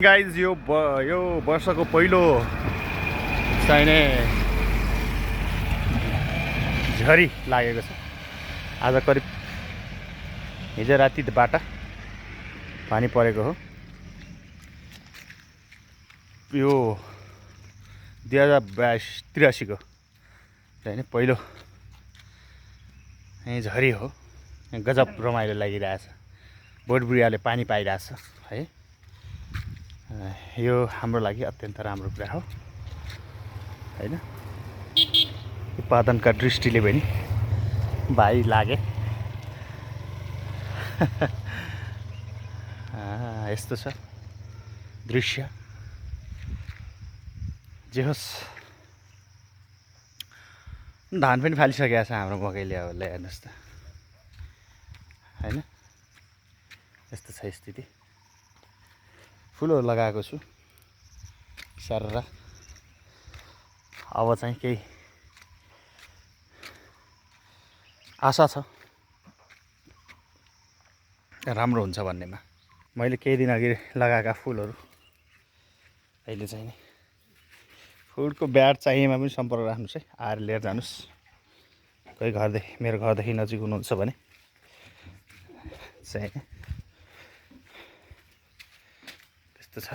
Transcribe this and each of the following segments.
Guys यो वर्षको पहिलो चाहिने झरी लागेको छ। आज करिब हिजो रातिबाट पानी परेको हो। यो 2082-83 को चाहिने पहिलो झरी हो। गजब रमाइलो लागिरहेछ। बोटबुढियाले पानी पाइरहेछ है। यो हाम्रो लागि अत्यन्त राम्रो कुरा हो हैन। उत्पादनका दृष्टिले पनि भाइ लागे। यस्तो छ दृश्य। जे होस् धान पनि फालिसकेको छ हाम्रो मकैले। अब ल हेर्नुहोस् त हैन। यस्तो छ स्थिति। फुलहरू लगाएको छु सर। अब चाहिँ केही आशा छ राम्रो हुन्छ भन्नेमा। मैले केही दिन अघि लगाएका फुलहरू अहिले चाहिँ नि फुलको ब्याड चाहिएमा पनि सम्पर्क राख्नुहोस् है। आएर लिएर जानुहोस्। कोही घरदेखि मेरो घरदेखि नजिक हुनुहुन्छ भने चाहिँ त्यस्तो छ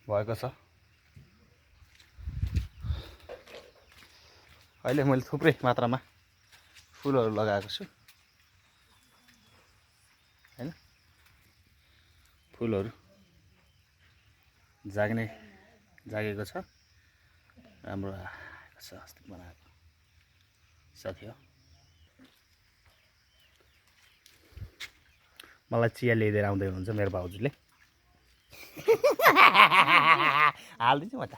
भएको छ। अहिले मैले थुप्रै मात्रामा फुलहरू लगाएको छु हैन। फुलहरू जागेको छ। राम्रो आएको छ। अस्ति बनाएको सकियो। मलाई चिया ल्याइदिएर आउँदै हुनुहुन्छ मेरो भाउजूले। हालिदिन्छु म त।